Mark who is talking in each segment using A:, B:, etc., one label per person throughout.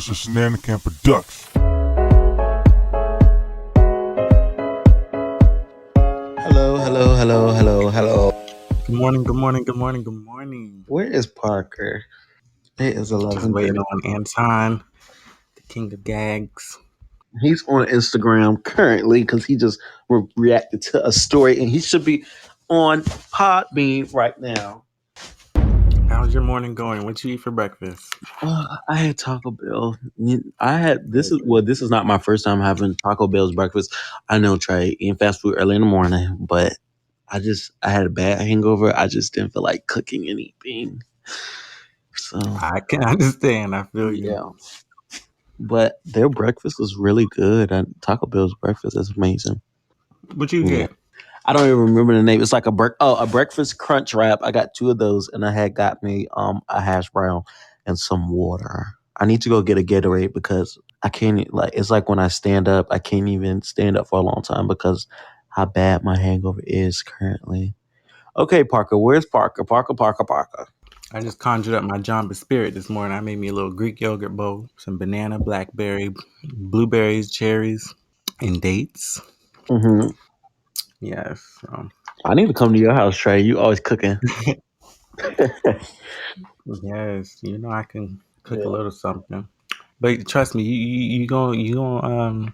A: This is Nanacam Production.
B: Hello.
C: Good morning.
B: Where is Parker? It is
C: Just
B: 11:30.
C: waiting on Anton, the king of gags.
B: He's on Instagram currently because he just reacted to a story, and he should be on Podbean right now.
C: How's your morning going? What you eat for breakfast?
B: I had Taco Bell. This is not my first time having Taco Bell's breakfast. I know Trey eating fast food early in the morning, but I had a bad hangover. I just didn't feel like cooking anything. So
C: I can understand. I feel you.
B: yeah. But their breakfast is really good. And Taco Bell's breakfast is amazing.
C: What you
B: Yeah.
C: get?
B: I don't even remember the name. It's like a breakfast crunch wrap. I got 2 of those, and I had got me a hash brown and some water. I need to go get a Gatorade because I can't it's like when I stand up, I can't even stand up for a long time because how bad my hangover is currently. Okay, Parker, where's Parker? Parker.
C: I just conjured up my Jamba Spirit this morning. I made me a little Greek yogurt bowl, some banana, blackberry, blueberries, cherries, and dates.
B: Mm-hmm.
C: Yes.
B: I need to come to your house, Trey. You always cooking.
C: Yes. I can cook a
B: Yeah,
C: little something. But trust me, you gonna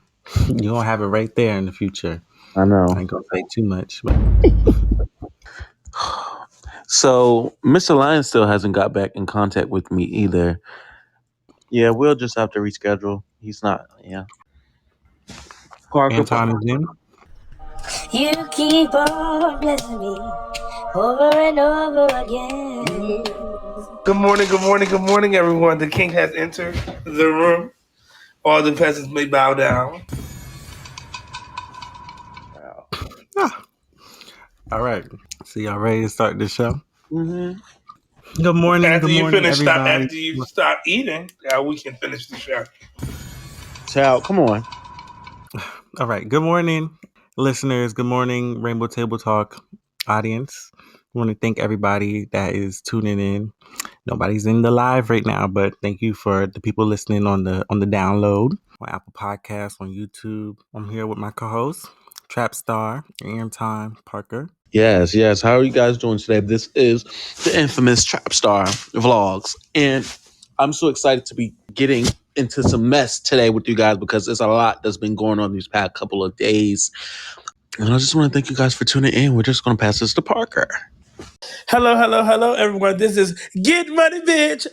C: have it right there in the future.
B: I
C: I
B: know.
C: ain't gonna say too much, but
B: So Mr. Lion still hasn't got back in contact with me either. Yeah, we'll just have to reschedule. He's not. Yeah, Parker.
C: Anton is in.
D: You keep on blessing me over and over again.
E: Good morning, everyone. The king has entered the room. All the peasants may bow down.
C: Ah, all right. So y'all ready to start the show?
B: Mm-hmm.
C: Good morning, everybody.
E: After you stop eating, we can finish the show.
B: Child, come on.
C: All right. Good morning, listeners. Good morning, Rainbow Table Talk audience. I want to thank everybody that is tuning in. Nobody's in the live right now, but thank you for the people listening on the download on Apple Podcasts, on YouTube. I'm here with my co-host, Trap Star, Anton Parker.
B: Yes. How are you guys doing today? This is the infamous Trap Star Vlogs, and I'm so excited to be getting into some mess today with you guys because there's a lot that's been going on these past couple of days. And I just want to thank you guys for tuning in. We're just going to pass this to Parker.
E: Hello, everyone. This is Get Money Bitch,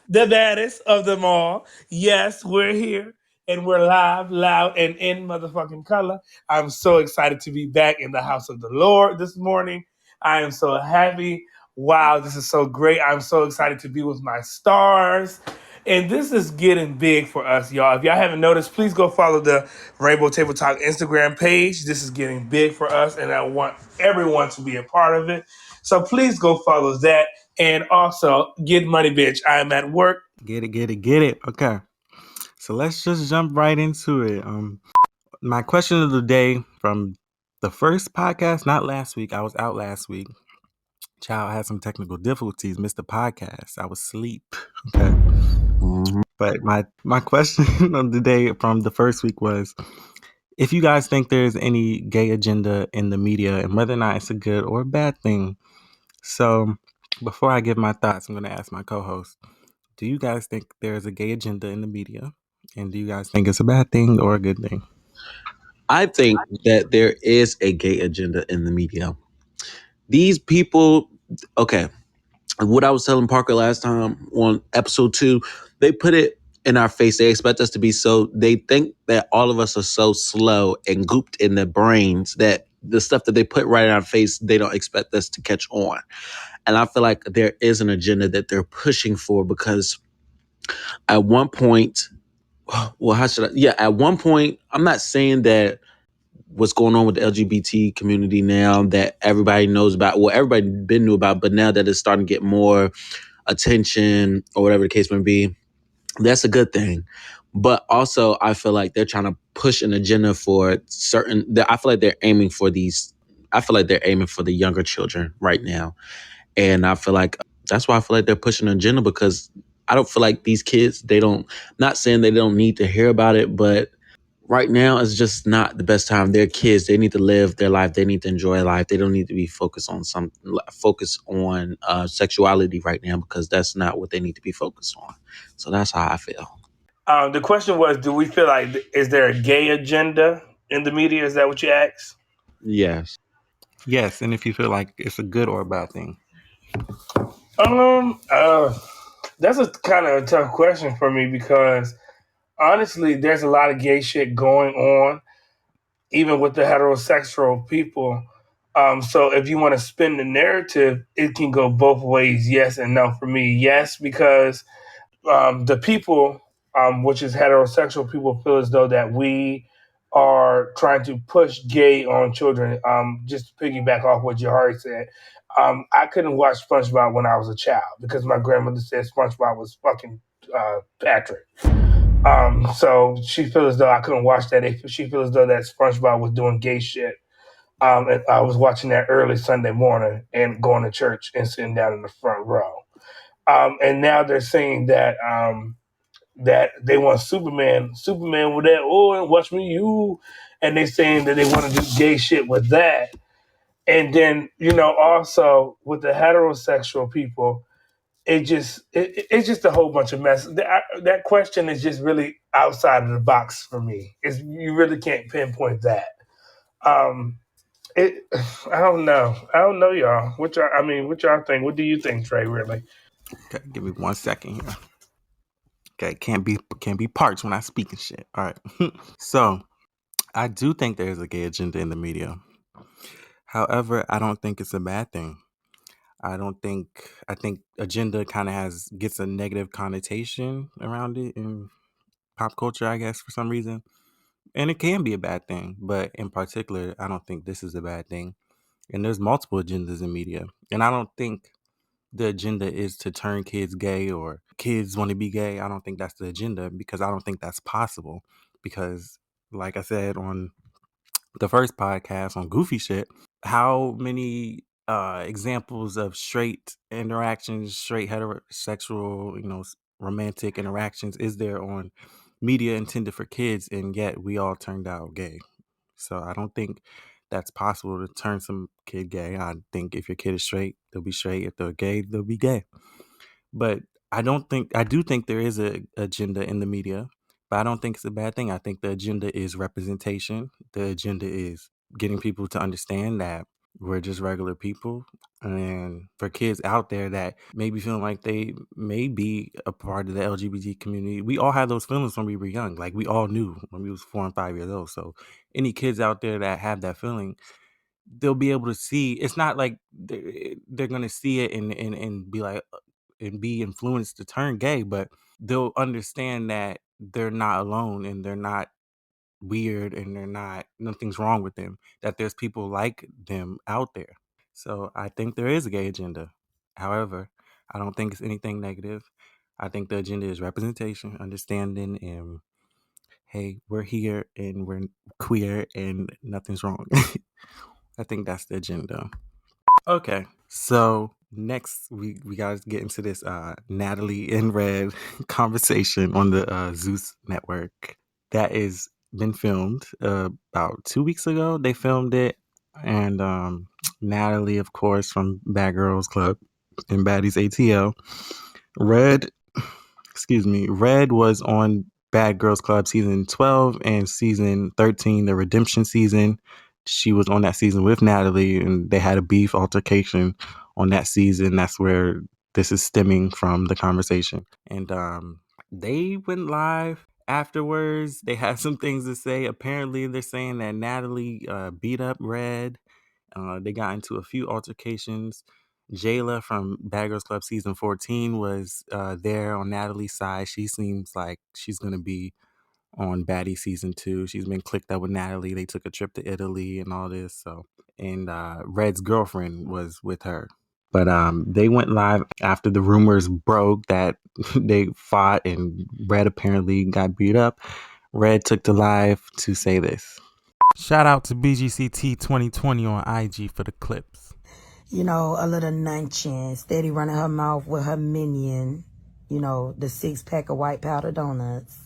E: the baddest of them all. Yes, we're here and we're live, loud, and in motherfucking color. I'm so excited to be back in the house of the Lord this morning. I am so happy. Wow, this is so great. I'm so excited to be with my stars. And this is getting big for us, y'all. If y'all haven't noticed, please go follow the Rainbow Table Talk Instagram page. This is getting big for us, and I want everyone to be a part of it. So please go follow that. And also, Get Money Bitch. I am at work.
C: Get it. Okay. So let's just jump right into it. My question of the day from the first podcast, not last week. I was out last week. Child had some technical difficulties, missed the podcast. I was asleep. Okay.
B: Mm-hmm.
C: But my question of the day from the first week was if you guys think there's any gay agenda in the media and whether or not it's a good or a bad thing. So before I give my thoughts, I'm going to ask my co-host, do you guys think there's a gay agenda in the media? And do you guys think it's a bad thing or a good thing?
B: I think that there is a gay agenda in the media. These people, okay, what I was telling Parker last time on episode 2, they put it in our face. They expect us to be they think that all of us are so slow and gooped in their brains that the stuff that they put right in our face, they don't expect us to catch on. And I feel like there is an agenda that they're pushing for because at one point, at one point, I'm not saying that what's going on with the LGBT community now that everybody knows about, everybody been knew about, but now that it's starting to get more attention or whatever the case may be, that's a good thing. But also, I feel like they're trying to push an agenda for I feel like they're aiming for the younger children right now. And I feel like that's why I feel like they're pushing an agenda because I don't feel like these kids, not saying they don't need to hear about it, but right now it's just not the best time. They're kids. They need to live their life. They need to enjoy life. They don't need to be focused on sexuality right now, because that's not what they need to be focused on. So that's how I feel.
E: The question was, do we feel like, is there a gay agenda in the media? Is that what you asked?
B: Yes.
C: Yes, and if you feel like it's a good or a bad thing.
E: Um, uh, that's a kind of a tough question for me because honestly, there's a lot of gay shit going on, even with the heterosexual people. So if you want to spin the narrative, it can go both ways, yes and no. For me, yes, because the people, which is heterosexual people, feel as though that we are trying to push gay on children. Just to piggyback off what Jahari said, I couldn't watch SpongeBob when I was a child because my grandmother said SpongeBob was fucking Patrick. So she feels as though I couldn't watch that. She feels as though that SpongeBob was doing gay shit. And I was watching that early Sunday morning and going to church and sitting down in the front row. And now they're saying that they want Superman with that, oh, and watch me, you. And they're saying that they want to do gay shit with that. And then, also with the heterosexual people, it's just a whole bunch of mess. That question is just really outside of the box for me. You really can't pinpoint that. Um, it, I don't know. I don't know, y'all. What y'all think? What do you think, Trey? Really?
C: Okay, give me 1 second here. Okay, can't be parched when I speak and shit. All right. So I do think there's a gay agenda in the media. However, I don't think it's a bad thing. I think agenda kind of gets a negative connotation around it in pop culture, I guess, for some reason. And it can be a bad thing, but in particular, I don't think this is a bad thing. And there's multiple agendas in media. And I don't think the agenda is to turn kids gay or kids want to be gay. I don't think that's the agenda because I don't think that's possible. Because, like I said on the first podcast on Goofy Shit, how many examples of straight interactions, straight heterosexual, romantic interactions is there on media intended for kids, and yet we all turned out gay? So I don't think that's possible to turn some kid gay. I think if your kid is straight, they'll be straight. If they're gay, they'll be gay. But I do think there is a agenda in the media, but I don't think it's a bad thing. I think the agenda is representation. The agenda is getting people to understand that we're just regular people. And for kids out there that may be feeling like they may be a part of the LGBT community, we all had those feelings when we were young. Like we all knew when we was 4 and 5 years old. So any kids out there that have that feeling, they'll be able to see. It's not like they're going to see it and be like, and be influenced to turn gay, but they'll understand that they're not alone and they're not weird and nothing's wrong with them, that there's people like them out there. So I think there is a gay agenda. However, I don't think it's anything negative. I think the agenda is representation, understanding, and hey, we're here and we're queer and nothing's wrong. I think that's the agenda. Okay, so next we gotta get into this Natalie and Red conversation on the Zeus network that is been filmed about 2 weeks ago. They filmed it, and Natalie, of course, from Bad Girls Club and Baddies ATL. Red was on Bad Girls Club season 12 and season 13, the redemption season. She was on that season with Natalie, and they had a beef altercation on that season. That's where this is stemming from, the conversation. And they went live afterwards. They had some things to say. Apparently, they're saying that Natalie beat up Red. They got into a few altercations. Jayla from Bad Girls Club season 14 was there on Natalie's side. She seems like she's going to be on Baddie season 2. She's been clicked up with Natalie. They took a trip to Italy and all this. And Red's girlfriend was with her. But they went live after the rumors broke that they fought and Red apparently got beat up. Red took to live to say this. Shout out to BGCT 2020 on IG for the clips.
D: A little nuncheon, steady running her mouth with her minion. the 6-pack of white powder donuts.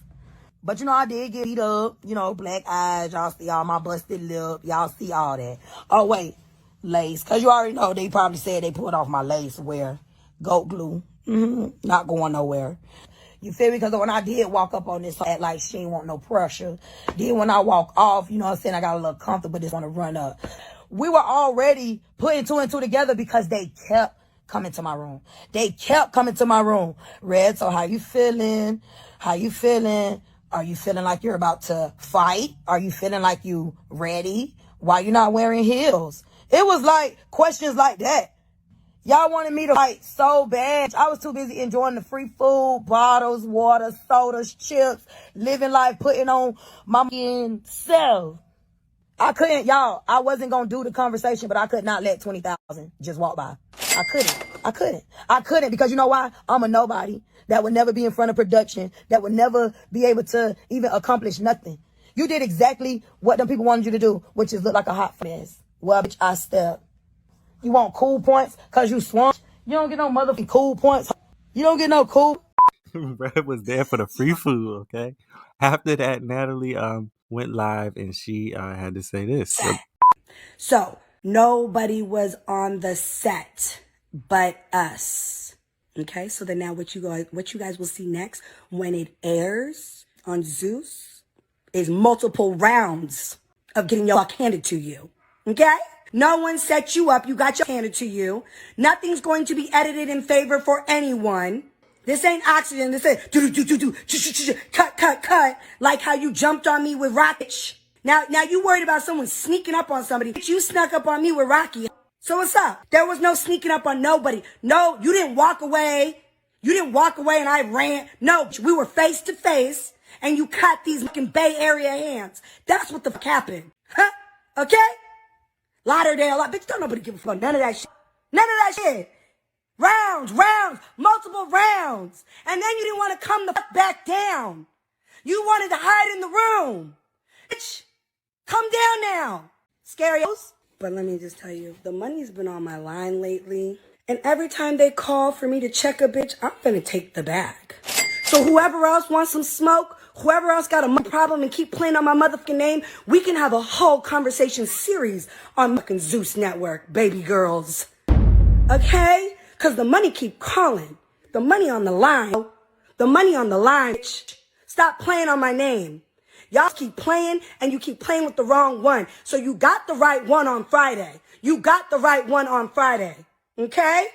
D: But I did get beat up, black eyes, y'all see all my busted lip, y'all see all that. Oh wait, lace, cause you already know they probably said they pulled off my lace wear. Goat glue, not going nowhere. You feel me? Because when I did walk up on this, act like she ain't want no pressure. Then when I walk off, I got a little comfortable, just want to run up. We were already putting 2 and 2 together because they kept coming to my room. They kept coming to my room. Red, so how you feeling? How you feeling? Are you feeling like you're about to fight? Are you feeling like you ready? Why you not wearing heels? It was like questions like that. Y'all wanted me to fight so bad. I was too busy enjoying the free food, bottles, water, sodas, chips, living life, putting on my self. I couldn't, y'all, I wasn't going to do the conversation, but I could not let 20,000 just walk by. I couldn't because you know why? I'm a nobody that would never be in front of production, that would never be able to even accomplish nothing. You did exactly what them people wanted you to do, which is look like a hot mess. Well, bitch, I stepped. You want cool points because you swung? You don't get no motherfucking cool points. You don't get no cool.
C: Brad was there for the free food, okay? After that, Natalie went live and she had to say this.
D: So, nobody was on the set but us. Okay, so then now what you guys will see next when it airs on Zeus is multiple rounds of getting your fuck handed to you. Okay? No one set you up. You got your handed to you. Nothing's going to be edited in favor for anyone. This ain't oxygen. This ain't cut, like how you jumped on me with Rocket. Now you worried about someone sneaking up on somebody. You snuck up on me with Rocky. So what's up? There was no sneaking up on nobody. No, you didn't walk away. You didn't walk away and I ran. No, we were face to face and you cut these fucking Bay Area hands. That's what the fuck happened. Huh? Okay? Lauderdale, bitch, don't nobody give a fuck. None of that shit. None of that shit. Rounds, multiple rounds. And then you didn't want to come the fuck back down. You wanted to hide in the room. Bitch, come down now. Scarios. But let me just tell you, the money's been on my line lately. And every time they call for me to check a bitch, I'm gonna take the bag. So whoever else wants some smoke, whoever else got a money problem and keep playing on my motherfucking name, we can have a whole conversation series on fucking Zeus Network, baby girls. Okay? Cause the money keep calling. The money on the line. The money on the line. Stop playing on my name. Y'all keep playing and you keep playing with the wrong one. So you got the right one on Friday. You got the right one on Friday. Okay?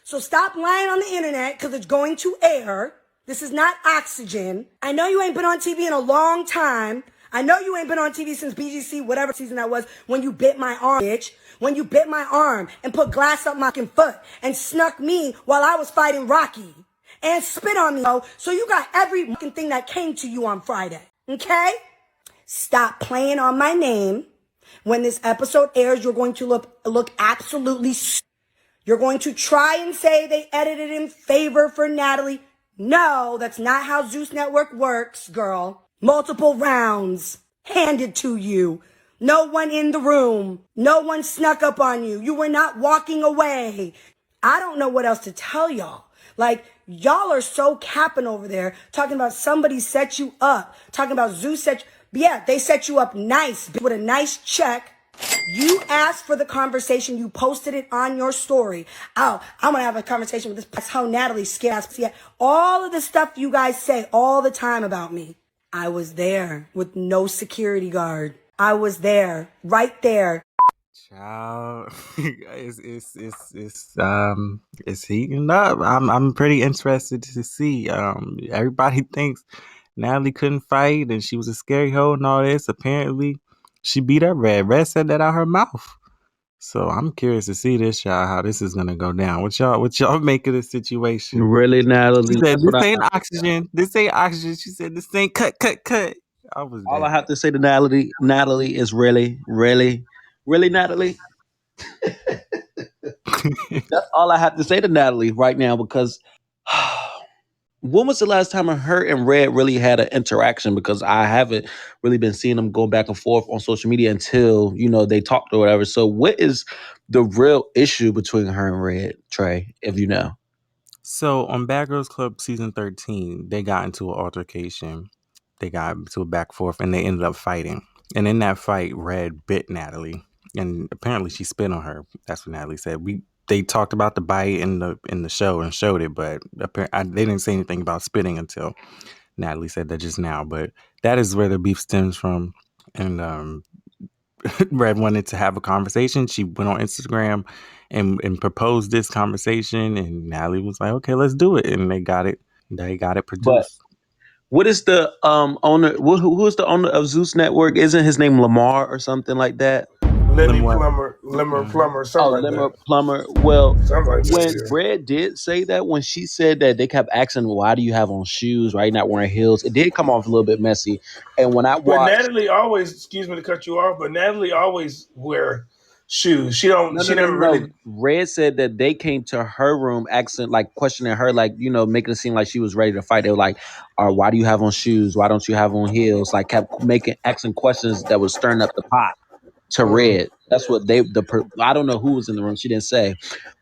D: So stop lying on the internet because it's going to air. This is not oxygen. I know you ain't been on TV in a long time. I know you ain't been on TV since BGC, whatever season that was, when you bit my arm, bitch. When you bit my arm and put glass up my fucking foot and snuck me while I was fighting Rocky and spit on me. So you got every fucking thing that came to you on Friday. Okay? Stop playing on my name. When this episode airs, you're going to look absolutely. You're going to try and say they edited in favor for Natalie. No, that's not how Zeus Network works, girl. Multiple rounds handed to you. No one in the room. No one snuck up on you. You were not walking away. I don't know what else to tell y'all. Like, y'all are so capping over there, talking about somebody set you up, talking about Zeus set you. Yeah, they set you up nice, with a nice check. You asked for the conversation. You posted it on your story. Oh, I'm going to have a conversation with this. That's how Natalie scared. Yeah, all of the stuff you guys say all the time about me. I was there with no security guard. I was there, right there.
C: Child, it's heating up. I'm pretty interested to see. Everybody thinks Natalie couldn't fight and she was a scary hoe and all this. Apparently, she beat up Red. Red said that out her mouth. So I'm curious to see this, y'all, how this is gonna go down. What y'all make of the situation?
B: Really, Natalie?
C: She said,
B: That's what
C: "This ain't oxygen. This ain't oxygen." She said, "This ain't cut."
B: all I have to say to Natalie is really, Natalie. That's all I have to say to Natalie right now because when was the last time her and Red really had an interaction? Because I haven't really been seeing them go back and forth on social media until, they talked or whatever. So what is the real issue between her and Red, Trey, if you know?
C: So on Bad Girls Club season 13, they got into an altercation. They got into a back forth and they ended up fighting. And in that fight, Red bit Natalie. And apparently she spit on her. That's what Natalie said. They talked about the bite in the show and showed it, but they didn't say anything about spitting until Natalie said that just now. But that is where the beef stems from. And Red wanted to have a conversation. She went on Instagram and proposed this conversation, and Natalie was like, "Okay, let's do it." And they got it. They got it
B: But
C: produced.
B: what is the owner? Who is the owner of Zeus Network? Isn't his name Lamar or something like that?
C: Lemuel.
E: Plumber, something like
B: Limmer
E: that.
B: Plumber. Well,
E: Something like
B: when
E: that,
B: Red did say that, when she said that they kept asking, "Why do you have on shoes? Why you not wearing heels?" It did come off a little bit messy. And when I
E: But
B: watched,
E: Natalie always, excuse me to cut you off, but Natalie always wear shoes.
B: no,
E: She
B: no, no,
E: never
B: no,
E: really.
B: no. Red said that they came to her room, asking, like, questioning her, like, making it seem like she was ready to fight. They were like, why do you have on shoes? Why don't you have on heels?" Like, kept asking questions that was stirring up the pot to
E: Mm,
B: Red. That's what I don't know who was in the room. She didn't say,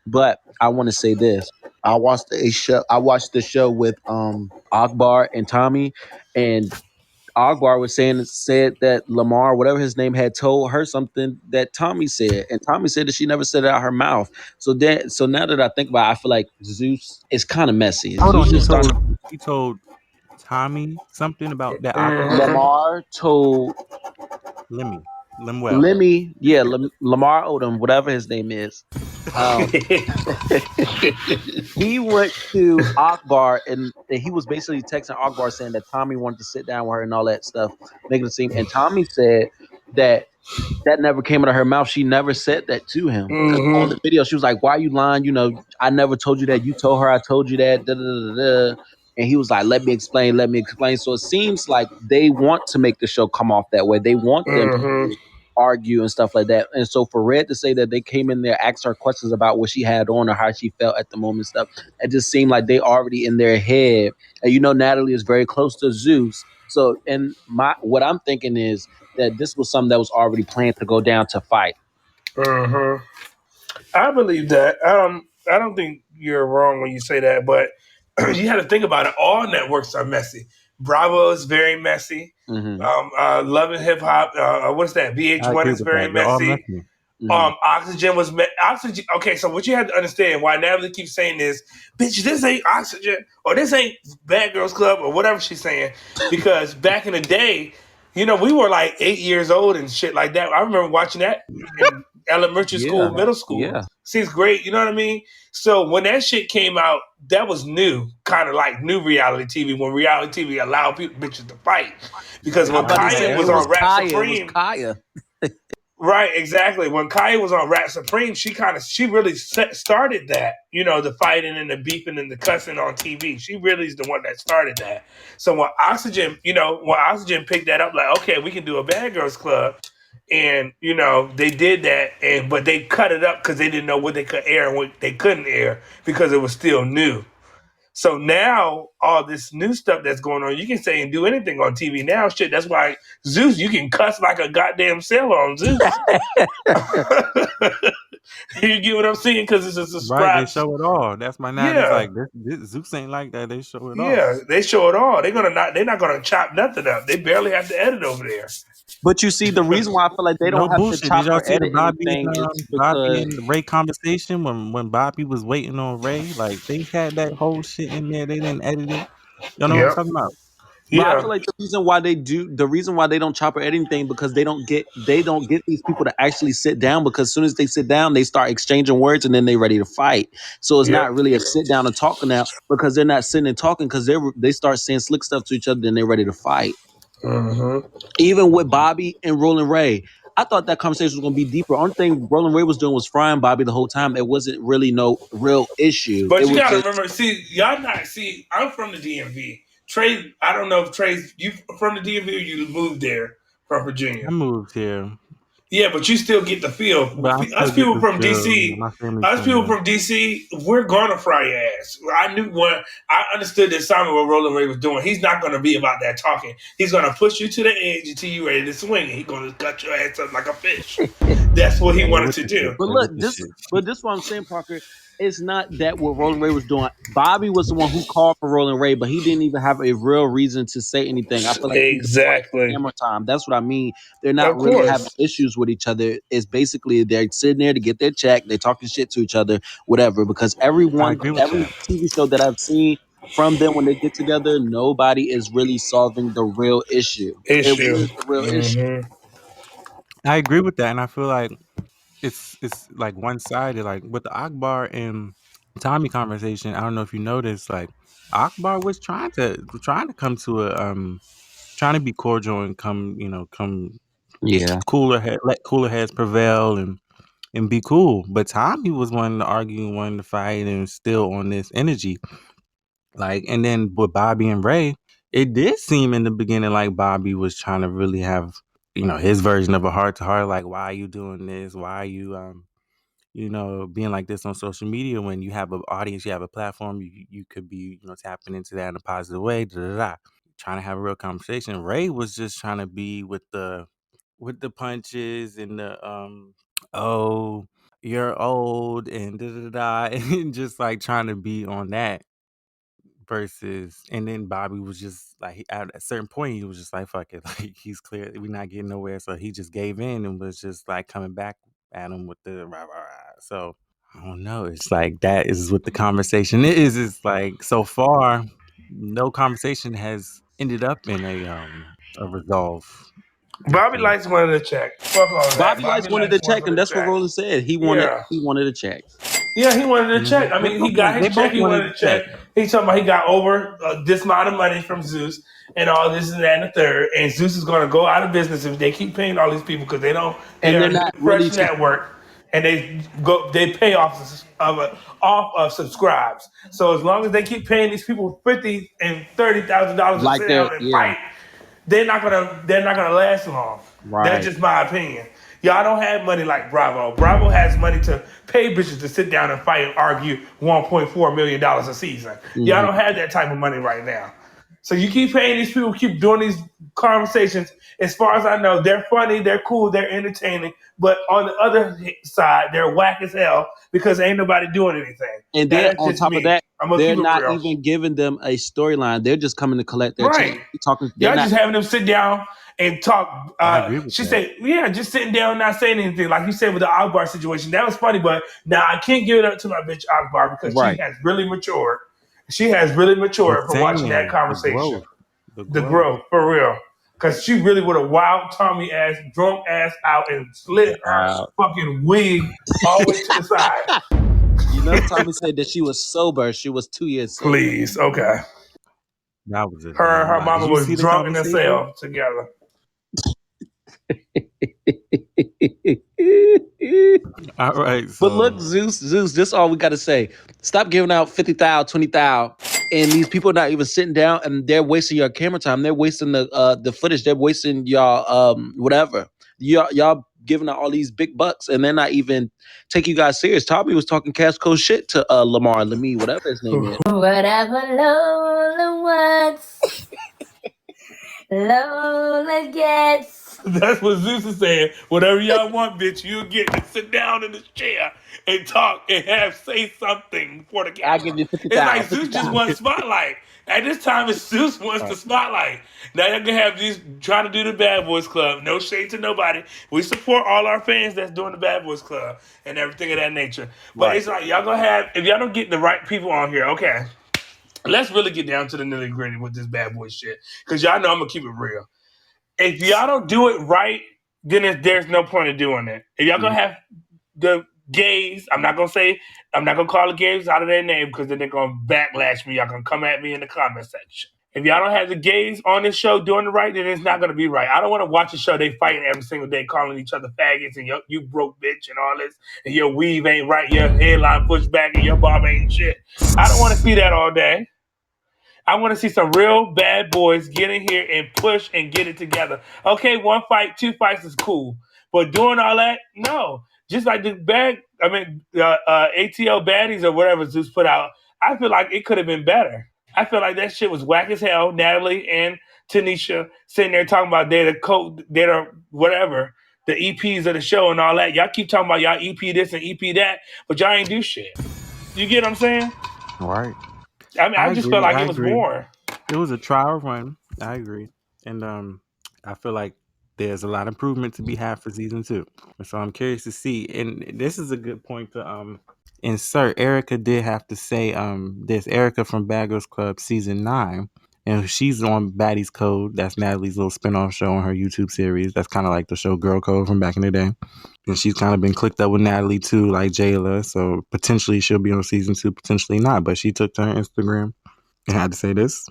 B: but I want to say this. I watched the show with Akbar and Tommy, and Akbar was said that Lamar, whatever his name, had told her something that Tommy said, and Tommy said that she never said it out her mouth. So now that I think about it, I feel like Zeus is kind of messy.
C: Hold on,
B: Zeus is starting.
C: he told Tommy something about that Akbar.
E: mhm.
B: Lamar told
C: Lemuel.
B: Lemmy, yeah, Lamar Odom, whatever his name is. Um, he went to Akbar and he was basically texting Akbar saying that Tommy wanted to sit down with her and all that stuff, making it seem. And Tommy said that never came out of her mouth. She never said that to him because on the video she was like, "Why are you lying? I never told you that. You told her I told you that." Da, da, da, da, da. And he was like, "Let me explain. Let me explain." So it seems like they want to make the show come off that way. They want them
E: Mhm.
B: to argue and stuff like that. And so for Red to say that they came in there, asked her questions about what she had on or how she felt at the moment and stuff, it just seemed like they already in their head. And Natalie is very close to Zeus. So and what I'm thinking is that this was something that was already planned to go down to fight.
E: Mhm. I believe that. I don't think you're wrong when you say that, but you have to think about it. All networks are messy. Bravo is very messy.
B: Hmm.
E: Love and Hip Hop. What's that?
C: I
E: VH1
C: agree
E: is
C: with
E: very
C: that. They're all
E: messy.
C: messy.
B: Hmm.
E: Oxygen was Oxygen. Okay, so what you have to understand why Natalie keeps saying this, bitch, this ain't Oxygen or this ain't Bad Girls Club or whatever she's saying, because back in the day, we were like 8 years old and shit like that. I remember watching that in elementary
B: Yeah,
E: school, middle school,
B: yeah.
E: sixth grade. You know what I mean? So when that shit came out, that was new, kind of like new reality TV. When reality TV allowed people bitches to fight, because
B: I'm
E: when
B: about to
C: Reality
B: say
E: Kaya
C: had
E: was
B: it was
E: on
C: everything.
E: Rap
B: Kaya. It was
E: Supreme.
B: Kaya.
E: Right, exactly. When Kaya was on Rap Supreme, she really started that, the fighting and the beefing and the cussing on TV. She really is the one that started that. So when Oxygen picked that up, like, okay, we can do a Bad Girls Club, and they did that, but they cut it up because they didn't know what they could air and what they couldn't air because it was still new. So now all this new stuff that's going on, you can say and do anything on TV now. Shit, that's why Zeus, you can cuss like a goddamn sailor on Zeus. You get what I'm saying? Because it's a
C: Right, they
E: subscribe.
C: show it all. That's my Natalie's
E: Yeah,
C: like this Zeus ain't like that. They show it all.
E: yeah, they show it all. They're not gonna chop nothing up. They barely have to edit over there.
B: But you see, the reason why I feel like they
C: No
B: don't have to
C: bullshit. Did
B: chop
C: y'all
B: or
C: see the
B: edit anything is
C: Bobby
B: because
C: and Ray conversation when Bobby was waiting on Ray? Like they had that whole shit in there. They didn't edit it. Y'all know what I'm
E: Yep.
C: talking about?
B: but I
E: Yeah.
B: feel like the reason why they don't chop or edit anything because they don't get these people to actually sit down because as soon as they sit down, they start exchanging words and then they ready to fight. So it's
E: Yep.
B: not really a sit down and talking now because they're not sitting and talking because they start saying slick stuff to each other and they're ready to fight.
E: Mm-hmm.
B: Even with Bobby and Roland Ray, I thought that conversation was going to be deeper. Only thing Roland Ray was doing was frying Bobby the whole time. It wasn't really no real issue. It
E: But you
B: was
E: gotta
B: just
E: remember, see, y'all not see. I'm from the DMV. Trey, I don't know if Trey's you from the DMV or you moved there from
C: I
E: Virginia.
C: moved here,
E: Yeah, but you still get the feel.
C: but I still
E: Us
C: get
E: people
C: the
E: from
C: feel. Yeah,
E: DC,
C: my family's still here.
E: we're gonna fry your ass. I knew when I understood the assignment what Roland Ray was doing. He's not gonna be about that talking. He's gonna push you to the edge until you're ready to swing. He's gonna cut your ass up like a fish. That's what he
C: Yeah, they
E: wanted
C: with
E: to
C: the
E: do.
C: shit.
B: But
C: They
B: look,
C: with the
B: this
C: shit.
B: but this is what I'm saying, Parker. it's not that what Rolling Ray was doing. Bobby was the one who called for Rolling Ray, but he didn't even have a real reason to say anything. I feel like he just wanted
E: Exactly.
B: camera time. That's what I mean. They're not
E: Of
B: really having
E: course.
B: issues with each other. It's basically they're sitting there to get their check. They're talking shit to each other, whatever. Because
C: I agree with
B: every
C: that.
B: TV show that I've seen from them when they get together, nobody is really solving the real issue. And
E: Issue.
B: what is the real issue?
C: I agree with that, and I feel like it's like one sided. Like with the Akbar and Tommy conversation, I don't know if you noticed. Like Akbar was trying to come to a trying to be cordial and come
B: Yeah.
C: let cooler heads prevail and be cool. But Tommy was wanting to argue, wanting to fight, and still on this energy. Like, and then with Bobby and Ray, it did seem in the beginning like Bobby was trying to really have, his version of a heart to heart. Like, why are you doing this? Why are you, being like this on social media when you have an audience, you have a platform, you could be, tapping into that in a positive way. Da, da, da. Trying to have a real conversation. Ray was just trying to be with the punches and the oh, you're old and da da da, and just like trying to be on that versus, and then Bobby was just like at a certain point he was just like fuck it, like he's clear we're not getting nowhere, so he just gave in and was just like coming back at him with the rah, rah, rah. So I don't know, it's like that is what the conversation is. It's like so far no conversation has ended up in a resolve.
E: Bobby Lights wanted to check. Fuck all that.
B: Bobby Lights
E: Bobby
B: wanted to
E: Lights
B: check, and
E: wanted to
B: that's what
E: check.
B: Roland said.
E: Yeah.
B: He wanted a check.
E: Yeah, he wanted to check. I
C: They
E: mean, he
C: both
E: got his check.
C: both
E: He
C: wanted
E: wanted
C: to
E: to
C: check.
E: check. He's talking about he got over this amount of money from Zeus and all this and that and the third. And Zeus is going to go out of business if they keep paying all these people because they don't. They
B: And
E: are
B: they're
E: a new
B: not really
E: fresh network, and they pay off of subscribes. So as long as they keep paying these people $50,000 and $30,000 to
B: like
E: sit
B: they're,
E: down and
B: yeah,
E: fight, they're not gonna last long. That's
B: right.
E: just my opinion. Y'all don't have money like Bravo. Bravo has money to pay bitches to sit down and fight and argue $1.4 million a season. Y'all
B: Mhm.
E: don't have that type of money right now. So you keep paying these people, keep doing these conversations. As far as I know, they're funny, they're cool, they're entertaining. But on the other side, they're whack as hell because ain't nobody doing anything.
B: And
E: Now
B: then
E: that's
B: on
E: just
B: top of
E: me.
B: that,
E: I'm gonna
B: they're
E: keep it
B: not
E: real.
B: even giving them a storyline. They're just coming to collect their check.
E: Right.
B: They're
E: Y'all
B: not.
E: just having them sit down and talk.
C: I agree with
E: She
C: that.
E: said, yeah, just sitting down, not saying anything. Like you said with the Akbar situation. That was funny, but now I can't give it up to my bitch Akbar because she
B: Right.
E: has really matured. She has really
C: I'm
E: matured from watching that
C: saying
E: conversation.
C: the
E: The
C: growth.
E: growth, for real. Because she really would have wowed Tommy ass, drunk ass out and slid her fucking wig all the way to the side.
B: Tommy said that she was sober. She was 2 years sober.
E: Please, okay.
C: That was a
E: Her and
C: damn
E: her
C: lie. Did
E: mama
C: you
E: was
C: see the
E: drunk in the
C: conversation?
E: cell together.
C: All right,
B: But look,
C: so
B: Zeus, this is all we got to say. Stop giving out 50,000, 20,000, and these people are not even sitting down and they're wasting your camera time. They're wasting the footage. They're wasting y'all whatever. Y'all giving out all these big bucks and they're not even taking you guys serious. Tommy was talking cash cold shit to Lamar and Lemmy, whatever his name is.
F: Whatever Lola wants, Lola gets.
E: That's what Zeus is saying. Whatever y'all want, bitch, you'll get to sit down in this chair and talk and say something for the
B: I
E: camera.
B: give you
E: It's like
B: 50,000,
E: Zeus just
B: 50,000.
E: wants spotlight. At this time, it's Zeus wants the spotlight. Now y'all can have these trying to do the Bad Boys Club. No shade to nobody. We support all our fans that's doing the Bad Boys Club and everything of that nature. But
B: Right.
E: it's like y'all gonna have, if y'all don't get the right people on here, okay, let's really get down to the nitty gritty with this Bad Boy shit. Because y'all know I'm gonna keep it real. If y'all don't do it right, then there's no point of doing it. If y'all gonna have the gays, I'm not gonna call the gays out of their name because then they're gonna backlash me. Y'all gonna come at me in the comment section. If y'all don't have the gays on this show doing it right, then it's not gonna be right. I don't want to watch a show they fighting every single day, calling each other faggots and you broke bitch and all this, and your weave ain't right, your hairline pushed back, and your bob ain't shit. I don't want to see that all day. I want to see some real bad boys get in here and push and get it together. Okay, one fight, two fights is cool, but doing all that, no. Just like the ATL baddies or whatever Zeus put out, I feel like it could have been better. I feel like that shit was whack as hell. Natalie and Tanisha sitting there talking about they're whatever, the EPs of the show and all that. Y'all keep talking about y'all EP this and EP that, but y'all ain't do shit. You get what I'm saying?
C: All right.
E: I mean, I just felt like
C: I
E: it was
C: agree.
E: boring.
C: It was a trial run. I agree. And I feel like there's a lot of improvement to be had for season 2. So I'm curious to see. And this is a good point to insert. Erica did have to say there's Erica from Bad Girls Club season 9. And she's on Baddie's Code. That's Natalie's little spinoff show on her YouTube series. That's kind of like the show Girl Code from back in the day. And she's kind of been clicked up with Natalie too, like Jayla. So potentially she'll be on season 2, potentially not. But she took to her Instagram and had to say this.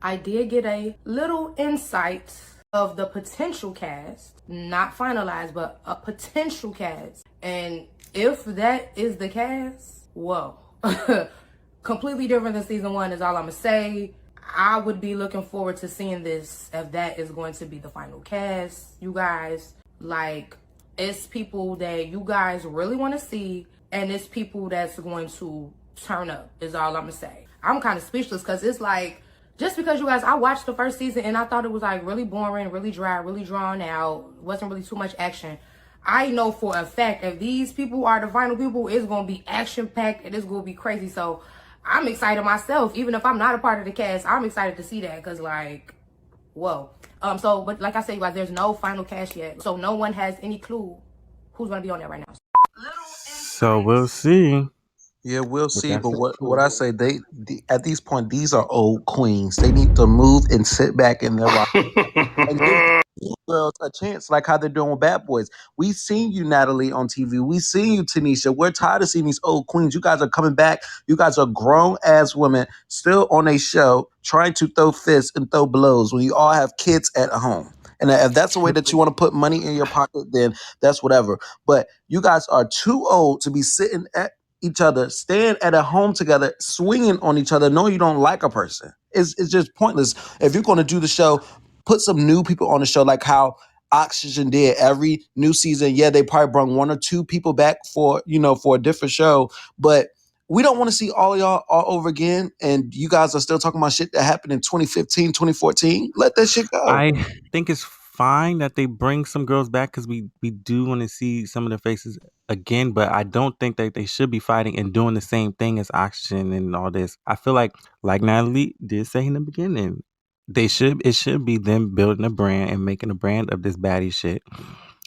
G: I did get a little insight of the potential cast, not finalized, but a potential cast. And if that is the cast, whoa. Completely different than season 1 is all I'm gonna say. I would be looking forward to seeing this if that is going to be the final cast, you guys. Like, it's people that you guys really want to see, and it's people that's going to turn up, is all I'm gonna say. I'm kind of speechless because it's like, just because you guys, I watched the first season and I thought it was like really boring, really dry, really drawn out, wasn't really too much action. I know for a fact if these people are the final people, it's going to be action packed and it's going to be crazy. So I'm excited myself, even if I'm not a part of the cast. I'm excited to see that because, like, whoa. But like I said, you guys, there's no final cast yet, so no one has any clue who's going to be on there right now.
C: So we'll see.
B: Yeah, we'll see. But what I say, at this point, these are old queens. They need to move and sit back in their rock and give these girls a chance, like how they're doing with Bad Boys. We seen you, Natalie, on TV. We seen you, Tanisha. We're tired of seeing these old queens. You guys are coming back. You guys are grown ass women still on a show trying to throw fists and throw blows when you all have kids at home. And if that's the way that you want to put money in your pocket, then that's whatever. But you guys are too old to be sitting at each other, staying at a home together, swinging on each other, knowing you don't like a person. It's just pointless. If you're going to do the show, put some new people on the show, like how Oxygen did. Every new season, yeah, they probably brought 1 or 2 people back for a different show, but we don't want to see all of y'all all over again. And you guys are still talking about shit that happened in 2015, 2014. Let that shit go.
C: I think it's fine that they bring some girls back because we do want to see some of their faces again, but I don't think that they should be fighting and doing the same thing as Oxygen and all this. I feel like Natalie did say in the beginning, it should be them building a brand and making a brand of this baddie shit,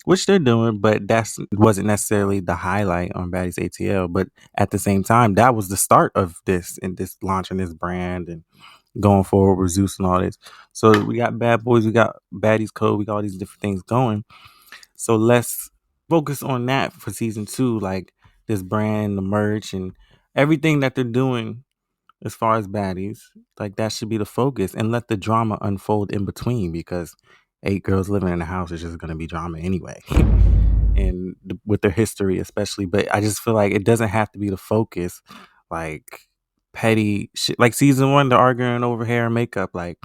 C: which they're doing, but that wasn't necessarily the highlight on Baddies ATL. But at the same time, that was the start of this and this launching this brand and going forward with Zeus and all this. So we got Bad Boys, we got Baddies Code, we got all these different things going. So let's focus on that for season 2, like this brand, the merch, and everything that they're doing as far as baddies. Like that should be the focus, and let the drama unfold in between, because 8 girls living in a house is just going to be drama anyway. And with their history especially. But I just feel like it doesn't have to be the focus. Like petty shit, like season 1, they're arguing over hair and makeup. Like,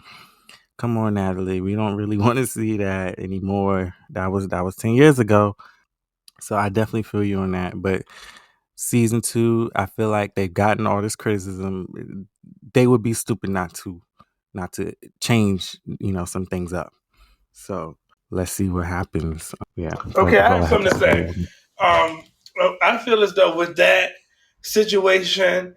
C: come on, Natalie, we don't really want to see that anymore. That was 10 years ago. So I definitely feel you on that. But season 2, I feel like they've gotten all this criticism. They would be stupid not to change, some things up. So let's see what happens. Yeah.
E: Okay, I have something to say. I feel as though with that situation,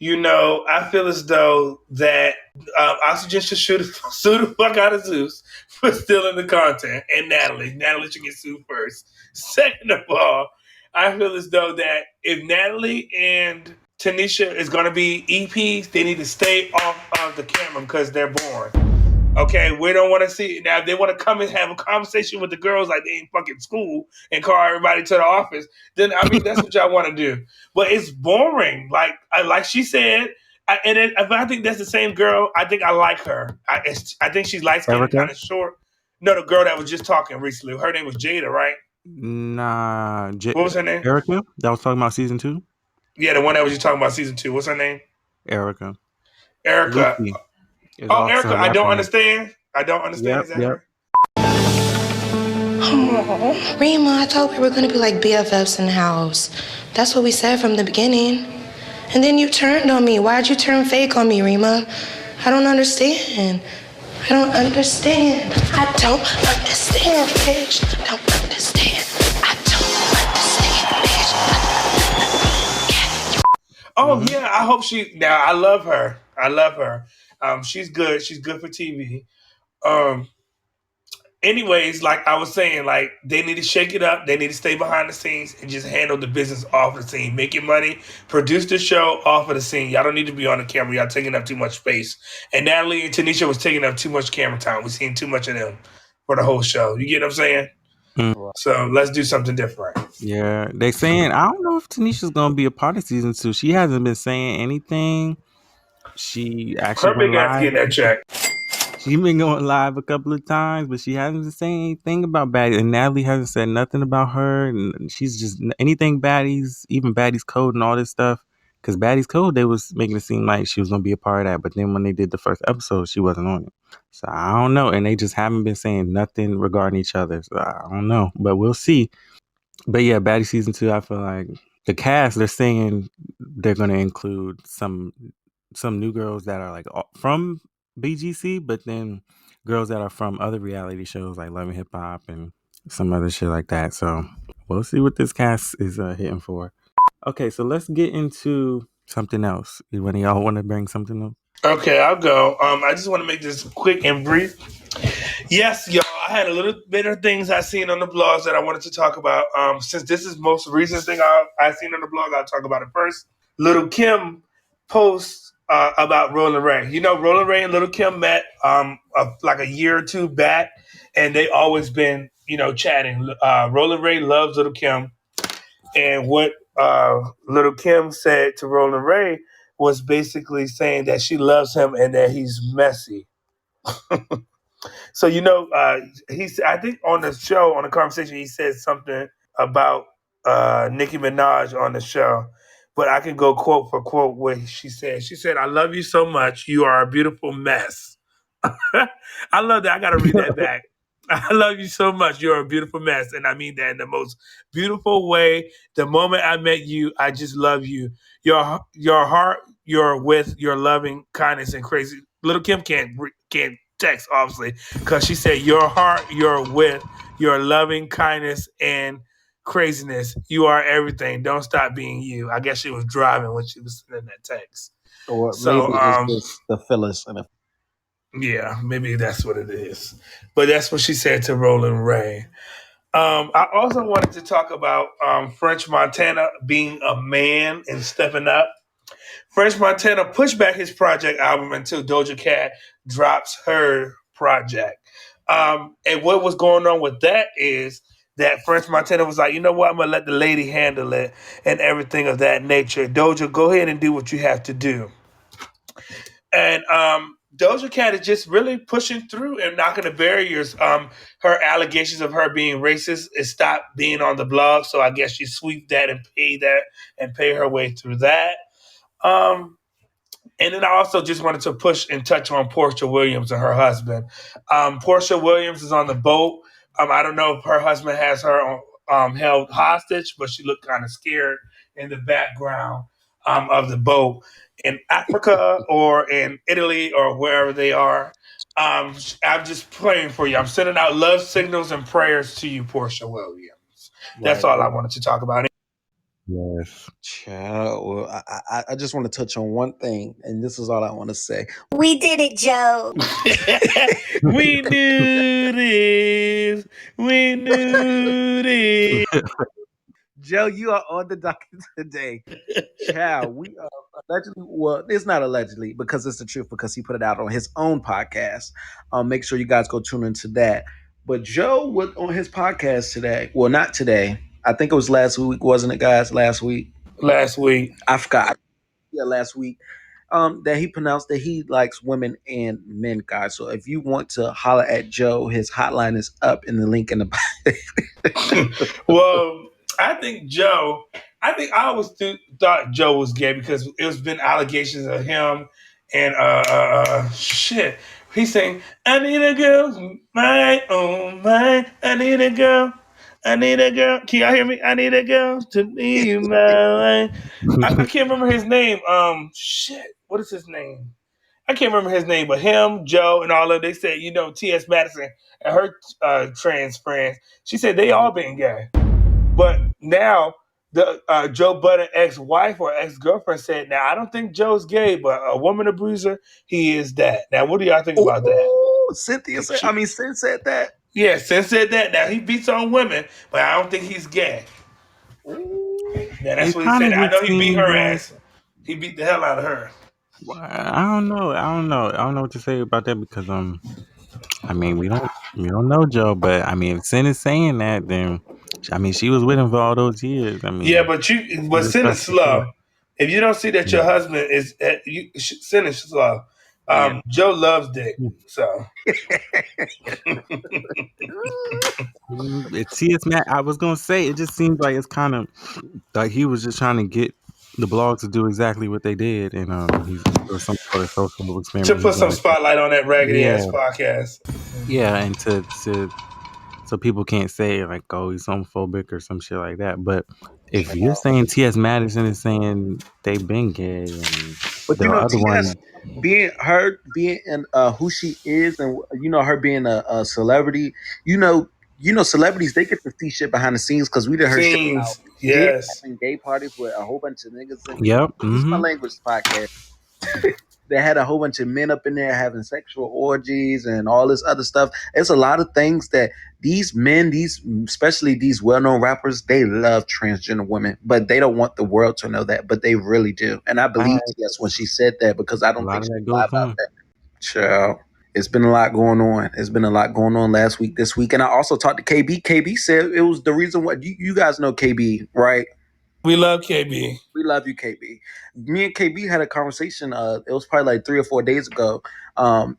E: I feel as though that Oxygen should sue the fuck out of Zeus for stealing the content, and Natalie should get sued first. Second of all, I feel as though that if Natalie and Tanisha is going to be EPs, they need to stay off of the camera because they're boring. Okay, we don't want to see it. Now, if they want to come and have a conversation with the girls like they in fucking school and call everybody to the office, then, that's what y'all want to do. But it's boring. Like she said, if I think that's the same girl, I think I like her. I think she's light-skinned, kind of short. No, the girl that was just talking recently. Her name was Jada, right?
C: Nah.
E: What was her name?
C: Erica? That was talking about season 2?
E: Yeah, the one that was just talking about season 2. What's her name?
C: Erica.
E: Lucy. Oh, Erica, I don't understand. Is that her?
H: Oh, Rima, I thought we were going to be like BFFs in the house. That's what we said from the beginning. And then you turned on me. Why'd you turn fake on me, Rima? I don't understand. I don't understand, bitch. I don't understand, bitch.
E: Oh yeah, I hope she. Now I love her. I love her. She's good. She's good for TV. Um, anyways, like I was saying, like they need to shake it up. They need to stay behind the scenes and just handle the business off the scene, making money, produce the show off of the scene. Y'all don't need to be on the camera. Y'all taking up too much space. And Natalie and Tanisha was taking up too much camera time. We seen too much of them for the whole show. You get what I'm saying?
C: Mm.
E: So let's do something different.
C: Yeah, they saying I don't know if Tanisha's gonna be a part of season 2. She hasn't been saying anything. She actually
E: Her
C: went
E: big ass
C: live.
E: getting that check.
C: She been going live a couple of times, but she hasn't been saying anything about baddies. And Natalie hasn't said nothing about her. And she's just anything baddies, even baddies code and all this stuff. Because baddies code, they was making it seem like she was gonna be a part of that. But then when they did the first episode, she wasn't on it. So I don't know. And they just haven't been saying nothing regarding each other. So I don't know, but we'll see. But yeah, Baddie season 2, I feel like the cast, they're saying they're gonna include some new girls that are like from BGC, but then girls that are from other reality shows like Love and Hip Hop and some other shit like that. So we'll see what this cast is hitting for. Okay, so let's get into something else. One of y'all want to bring something up?
E: Okay, I'll go. I just want to make this quick and brief. Yes, y'all. I had a little bit of things I seen on the blogs that I wanted to talk about. Since this is most recent thing I seen on the blog, I'll talk about it first. Little Kim posts about Roland Ray. You know, Roland Ray and Little Kim met like a year or two back, and they always been chatting. Roland Ray loves Little Kim, and what Little Kim said to Roland Ray was basically saying that she loves him and that he's messy. So he's. I think on the show, on the conversation, he said something about Nicki Minaj on the show, but I can go quote for quote what she said. She said, "I love you so much. You are a beautiful mess." I love that. I got to read that back. I love you so much. You're a beautiful mess. And I mean that in the most beautiful way. The moment I met you, I just love you. Your heart, your with your loving kindness and crazy. Little Kim can't text, obviously, because she said, your heart, your with your loving kindness and craziness. You are everything. Don't stop being you. I guess she was driving when she was sending that text.
B: Or
E: So,
B: maybe it's just the Phyllis and a
E: yeah, maybe that's what it is. But that's what she said to Roland Ray. I also wanted to talk about French Montana being a man and stepping up. French Montana pushed back his project album until Doja Cat drops her project. And what was going on with that is that French Montana was like, you know what, I'm going to let the lady handle it and everything of that nature. Doja, go ahead and do what you have to do. And Doja Cat is just really pushing through and knocking the barriers. Her allegations of her being racist is stopped being on the blog, so I guess she sweep that and pay her way through that. Um, and then I also just wanted to push and touch on Portia Williams and her husband. Portia Williams is on the boat. I don't know if her husband has her held hostage, but she looked kind of scared in the background of the boat in Africa or in Italy or wherever they are. I'm just praying for you. I'm sending out love signals and prayers to you, Portia Williams. That's all I wanted to talk about.
C: Yes.
B: child. Well, I just want to touch on one thing, and this is all I want to say.
F: We did it, Joe.
E: We knew this. We knew this.
B: Joe, you are on the docket today. Child, we are allegedly, well, it's not allegedly because it's the truth because he put it out on his own podcast. Make sure you guys go tune into that. But Joe was on his podcast today. Well, not today. I think it was last week, wasn't it, guys? Last week.
E: Last week.
B: I forgot. Yeah, last week. That he pronounced that he likes women and men, guys. So if you want to holler at Joe, his hotline is up in the link in the bio.
E: Well, I think I always thought Joe was gay because it's been allegations of him and shit. He's saying, I need a girl, my own mine. I need a girl. I need a girl. Can y'all hear me? I need a girl to be my wife. I can't remember his name. Shit. What is his name? I can't remember his name, but him, Joe, and all of them, they said, T.S. Madison and her trans friends, she said they all been gay. But now the Joe Budden ex-wife or ex-girlfriend said, "Now I don't think Joe's gay, but a woman abuser, he is that." Now, what do y'all think about that?
B: Oh, Cynthia said. I mean, Sin said that.
E: Yeah, Sin said that. Now he beats on women, but I don't think he's gay.
B: Ooh.
E: Now that's
C: It
E: what he
C: kind
E: said.
C: of
E: I know
C: just
E: he beat
C: seems
E: her
C: like
E: ass. He beat the hell out of her.
C: I don't know. I don't know what to say about that because I mean we don't know Joe, but I mean if Sin is saying that, then I mean she was with him for all those years. I
E: Yeah,
C: mean
E: but
C: she just
E: sin is
C: trusts the shit.
E: slow. If you don't see that your
C: Mm.
E: husband is, sin is slow.
B: Yeah.
E: Joe loves dick, so
C: It's T.S. Matt. I was gonna say it just seems like it's kind of like he was just trying to get the blog to do exactly what they did, and he's or some sort of social
E: to
C: experiment.
E: put
C: He's
E: some
C: like,
E: spotlight on that raggedy
C: yeah,
E: ass podcast.
C: yeah, and to so people can't say like, oh, he's homophobic or some shit like that. But if you're saying T.S. Madison is saying they've been gay, and
B: But
C: the other
B: TS
C: one,
B: being in who she is, and her being a celebrity, celebrities they get to see shit behind the scenes because we did her shit about
E: Scenes,
B: Diddy
E: yes.
B: having gay parties with a whole bunch of niggas in.
C: yep,
B: Excuse my
C: mm-hmm.
B: language, podcast. They had a whole bunch of men up in there having sexual orgies and all this other stuff. It's a lot of things that these men, especially these well-known rappers, they love transgender women, but they don't want the world to know that, but they really do. And I
C: I
B: believe yes when she said that because I
C: a
B: don't
C: lot
B: think
C: of
B: she
C: that
B: lied
C: goes
B: about
C: on.
B: that. Child. It's been a lot going on. It's been a lot going on last week, this week. And I also talked to KB. KB said it was the reason why you guys know KB, right?
E: We love KB.
B: We love you, KB. Me and KB had a conversation. It was probably like 3 or 4 days ago,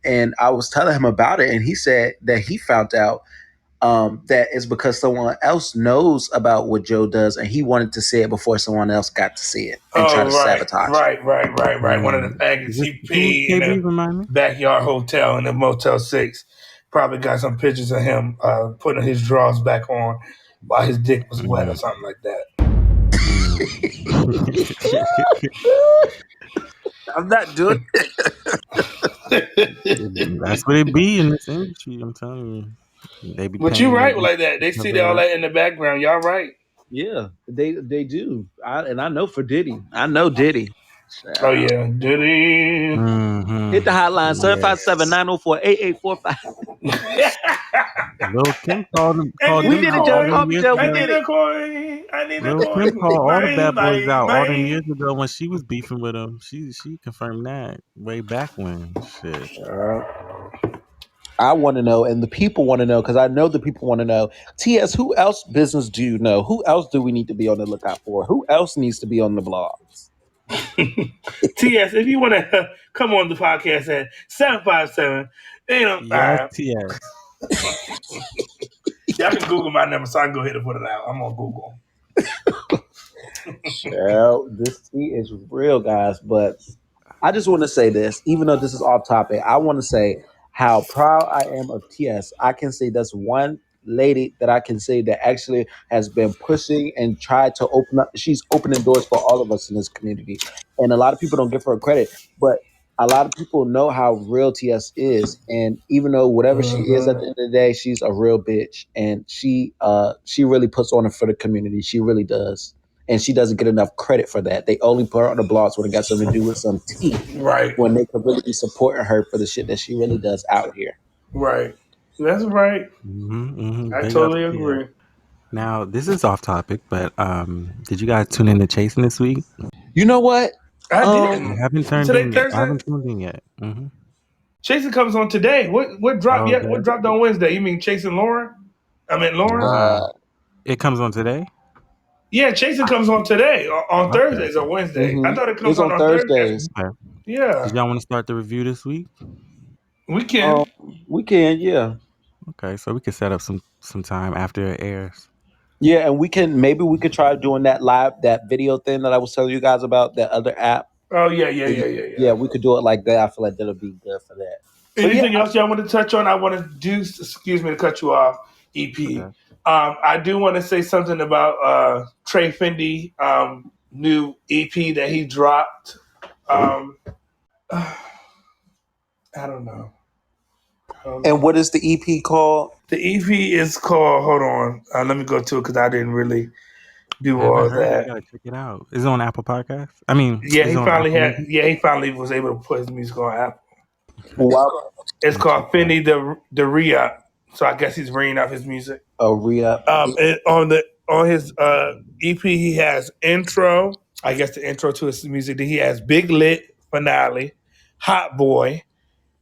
B: and I was telling him about it, and he said that he found out that it's because someone else knows about what Joe does, and he wanted to say it before someone else got to see it and try
E: Oh,
B: to
E: right,
B: sabotage it.
E: right, right, right, right. One of the
C: Is
E: faggots
C: this
E: he
C: who's
E: peed in
C: KB?
E: a
C: Remind me.
E: backyard hotel in the Motel 6. Probably got some pictures of him putting his drawers back on while his dick was wet or
C: Mm,
E: something like that.
C: mm.
B: I'm not doing it.
C: That's what it be in this industry. I'm telling you, they be
E: But you
C: painting
E: right
C: it
E: like that. They
C: because
E: see
C: of
E: all
C: that.
E: that in the background. Y'all right.
B: Yeah, they do. And I know for Diddy. I know Diddy.
E: Oh
B: Child.
E: yeah. Diddy.
B: Hit the hotline
C: Yeah.
B: 757-904-8845.
C: Lil Kim
E: I
C: called
E: need
B: We
E: a
C: them
B: did it,
C: out all
B: Joe.
C: them
E: coin.
B: Call me,
C: years
B: Joe.
E: I
B: We
C: ago.
B: did
E: need
B: it.
E: a coin. I need a
C: Lil Kim
E: coin.
C: called all the
E: Bye,
C: bad boys
E: bye,
C: out all them
E: bye.
C: years ago when she was beefing with them. She confirmed that way back when. Shit.
B: I want to know, and the people want to know, because I know the people want to know. TS, who else business do you know? Who else do we need to be on the lookout for? Who else needs to be on the blogs?
E: TS, if you want to come on the podcast at 757,
C: Yes, TS.
E: y'all can Google my number so I can go ahead and put it out. I'm on Google.
B: Well, this tea is real, guys. But I just want to say this, even though this is off topic, I want to say how proud I am of TS. I can say that's one lady that I can say that actually has been pushing and tried to open up. She's opening doors for all of us in this community. And a lot of people don't give her credit, but a lot of people know how real TS is. And even though whatever she is at the end of the day, she's a real bitch. And she really puts on it for the community. She really does. And she doesn't get enough credit for that. They only put her on the blogs when it got something to do with some tea,
E: Right,
B: when they could really be supporting her for the shit that she really does out here.
E: right. That's right. I
C: Big up
E: totally
C: TS.
E: agree.
C: Now this is off topic, but did you guys tune in to Chasing this week?
B: You know what?
E: I
C: I
E: didn't.
C: haven't turned
E: Today
C: in yet. I
E: Thursday.
C: haven't tuned in yet.
E: Chasing comes on today. What dropped
C: Oh,
E: yet? What
C: that
E: dropped on Wednesday? You mean Chasing Lauren? I mean Lauren?
C: nah.
B: Uh,
C: It comes on today.
E: Yeah, Chasing comes on today on
C: Okay.
E: Thursdays or Wednesday. I
B: hmm
E: thought it comes
B: It's on
E: on Thursdays.
B: Thursdays.
C: Okay. Did
E: Yeah,
C: y'all want to start the review this week?
E: we
B: Um,
E: can.
B: we can, yeah,
C: Okay, so we could set up some time after it airs.
B: yeah, and we can maybe we could try doing that video thing that I was telling you guys about that other app.
E: Oh yeah, yeah,
B: And
E: yeah, yeah,
B: yeah,
E: yeah.
B: we could do it like that. I feel like that'll be good for that. But yeah,
E: Anything else y'all want to touch on? I want to do. Excuse me to cut you off. EP.
C: Okay.
E: I do want to say something about Trey Fendi new EP that he dropped. Um, I don't know. I don't
B: and
E: know.
B: what is the EP called?
E: The EP is called. Hold on. Let me go to it because I didn't really. do
C: I
E: all
C: haven't
E: of
C: heard it. I
E: that.
C: gotta check it out. Is it on Apple Podcasts? I mean,
E: Yeah,
C: is
E: he
C: it on
E: finally
C: Apple
E: had.
C: Music?
E: Yeah, he finally was able to put his music on Apple.
B: Well,
E: It's
C: I'll check
E: called
C: it out.
E: Finny the Re-Up. So I guess he's bringing up his music.
B: a re-up.
E: And on his EP, he has intro. I guess the intro to his music. Then he has Big Lit Finale, Hot Boy,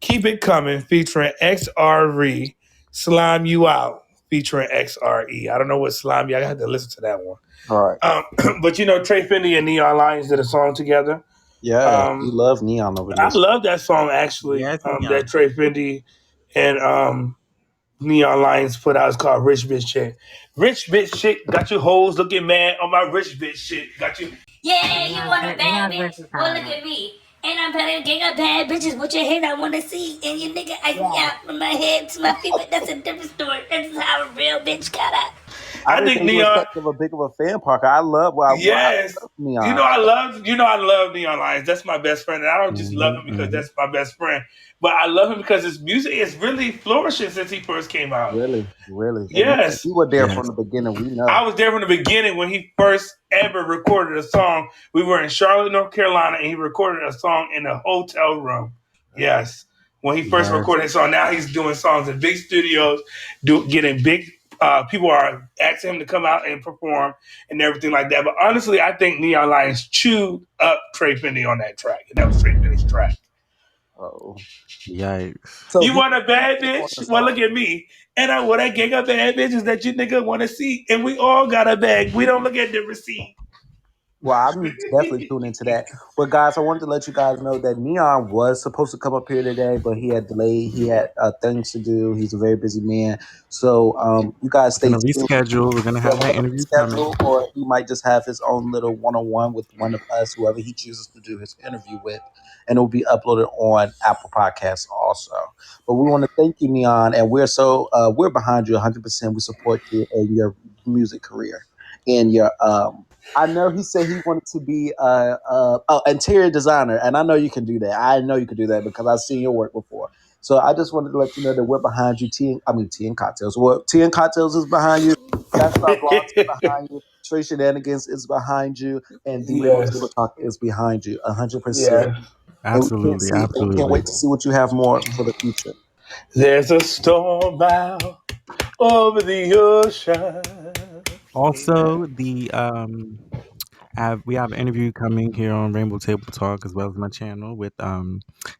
E: Keep It Coming featuring XRE, Slime You Out featuring XRE. I don't know what Slime You. I had to listen to that one.
B: All right.
E: But Trey Finney and Neon Lions did a song together.
B: Yeah, we
E: Um,
B: love Neon over
E: I
B: this.
E: love that song actually.
C: Yes,
E: That
C: Neon.
E: Trey Finney and Neon Lions put out. It's called Rich Bitch Shit. Rich Bitch Shit got you hoes looking mad on my rich bitch shit. Got you.
F: Yeah, you want a bad bitch? Well, look at me. And I'm better than a bad bitches with your head I wanna see. And your nigga ice me out from my head to my feet, but that's a different story. That's how a real bitch got up.
B: I
E: I
B: didn't
E: think
B: think you were
E: Neon.
B: such of a big of a fan, Parker. I love I
E: Yes.
B: love Neon.
E: I love Neon Lions. That's my best friend. And I don't just love him because that's my best friend, but I love him because his music is really flourishing since he first came out.
B: Really, really. And
E: Yes.
B: we were there
C: Yes.
B: from the beginning. We
E: I
B: know.
E: was there from the beginning when he first ever recorded a song. We were in Charlotte, North Carolina, and he recorded a song in a hotel room. Yes. When he first
C: Yes.
E: recorded his song, now he's doing songs in big studios, getting big. People are asking him to come out and perform and everything like that. But honestly, I think Neon Lions chewed up Trey Finney on that track. And that was Trey Finney's track.
B: Oh.
C: Yikes.
B: So
E: You
B: he
E: want a bad
B: on the
E: bitch? Well,
B: song.
E: look at me. And I want a gang of bad bitches that you nigga want to see. And we all got a bag. We don't look at the receipt.
B: Well, I'm definitely tuned into that. But guys, I wanted to let you guys know that Neon was supposed to come up here today, but he had delayed. He had things to do. He's a very busy man. So you guys
C: We're
B: stay
C: gonna
B: tuned.
C: reschedule. We're gonna
B: Yeah,
C: have
B: we're
C: that
B: gonna
C: interview coming.
B: reschedule, or he might just have his own little one-on-one with one of us, whoever he chooses to do his interview with, and it will be uploaded on Apple Podcasts also. But we want to thank you, Neon, and we're behind you 100%. We support you in your music career, in your I know he said he wanted to be interior designer, and I know you can do that. I know you can do that because I've seen your work before. So I just wanted to let you know that we're behind you. Tea and cocktails. Well, tea and cocktails is behind you. That's our vlogs is behind you. Trey Shenanigans is behind you, and the Rainbow
E: Yes.
B: Table Talk is behind you, 100%.
E: Yeah.
B: And we can't
C: Absolutely,
B: see, and we can't
C: absolutely.
B: wait to see what you have more for the future.
E: There's a storm out over the ocean.
C: Also, we have an interview coming here on Rainbow Table Talk as well as my channel with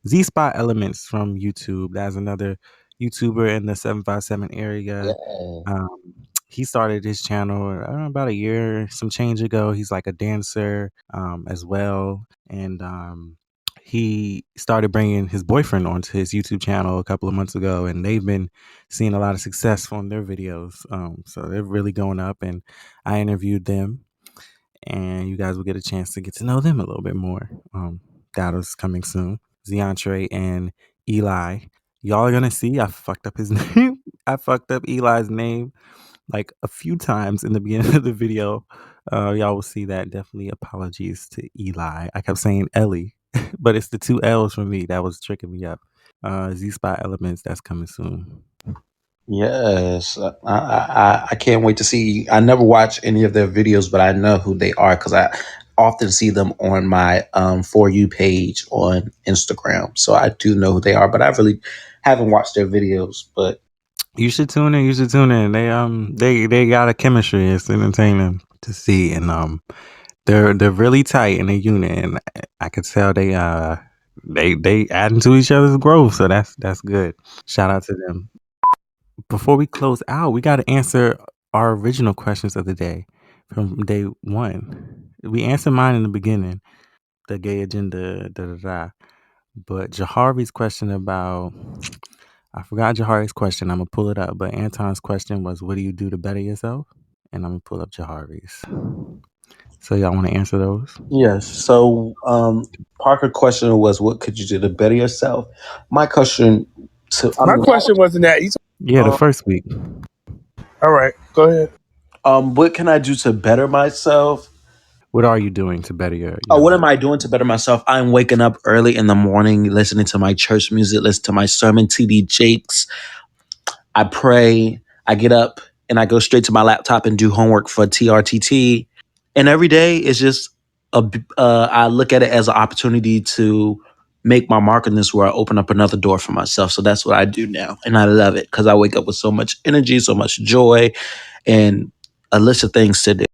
C: Z Spot Elements from YouTube. That's another YouTuber in the 757 area.
B: Yeah.
C: Um, he started his channel about a year, some change ago. He's like a dancer as well, and he started bringing his boyfriend onto his YouTube channel a couple of months ago, and they've been seeing a lot of success on their videos. So they're really going up, and I interviewed them, and you guys will get a chance to get to know them a little bit more. That is coming soon. Ziantre and Eli. Y'all are gonna see I fucked up his name. I fucked up Eli's name like a few times in the beginning of the video. Y'all will see that. Definitely apologies to Eli. I kept saying Ellie, but it's the two L's for me that was tricking me up. Z Spot Elements, that's coming soon.
B: Yes, I can't wait to see. I never watch any of their videos, but I know who they are because I often see them on my For You page on Instagram. So I do know who they are, but I really haven't watched their videos. But
C: You should tune in. You should tune in. They got a chemistry. It's entertaining to see, and they're really tight in a unit, and I could tell they adding to each other's growth. So that's good. Shout out to them. Before we close out, we got to answer our original questions of the day from day one. We answered mine in the beginning, the gay agenda, da da da. But Jahari's question about, I forgot Jahari's question. I'm gonna pull it up. But Anton's question was, "What do you do to better yourself?" And I'm gonna pull up Jahari's. So y'all want to answer those?
B: yes, so Parker' question was, "What could you do to better yourself?" My question
E: My question wasn't that.
C: Yeah, the first week.
E: All right, go ahead.
B: what can I do to better myself?
C: What are you doing to better your
B: Oh, what am
C: life?
B: I doing to better myself? I'm waking up early in the morning, listening to my church music, listen to my sermon, TD Jakes. I pray. I get up and I go straight to my laptop and do homework for TRTT. And every day is just I look at it as an opportunity to make my mark in this where I open up another door for myself. So that's what I do now. And I love it because I wake up with so much energy, so much joy, and a list of things to do.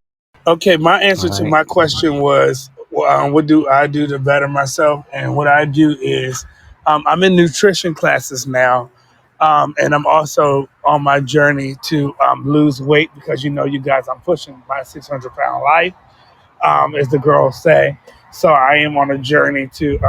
E: Okay, my
C: All
E: answer to
C: right.
E: my question was, what do I do to better myself? And what I do is, I'm in nutrition classes now, and I'm also on my journey to lose weight because you guys, I'm pushing my 600-pound life, as the girls say. So I am on a journey to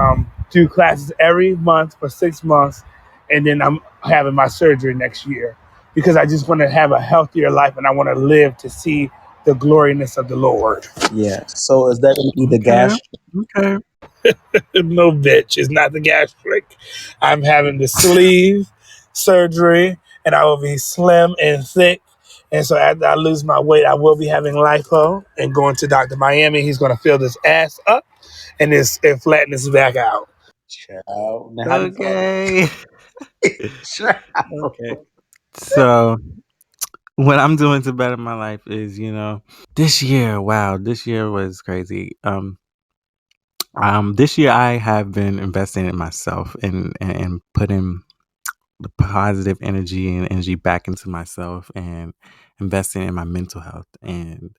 E: do classes every month for 6 months, and then I'm having my surgery next year because I just want to have a healthier life and I want to live to see the gloriness of the Lord.
B: Yeah. So is that going to be the
C: Okay.
B: gas?
C: Okay.
E: No, bitch, it's not the gastric. I'm having the sleeve surgery, and I will be slim and thick. And so after I lose my weight, I will be having lipo and going to Dr. Miami. He's going to fill this ass up and flatten this back out.
B: Child. Now, how do
C: Okay.
B: Child.
C: Okay. So what I'm doing to better my life is, this year, wow, this year was crazy. This year I have been investing in myself and putting the positive energy and energy back into myself and investing in my mental health and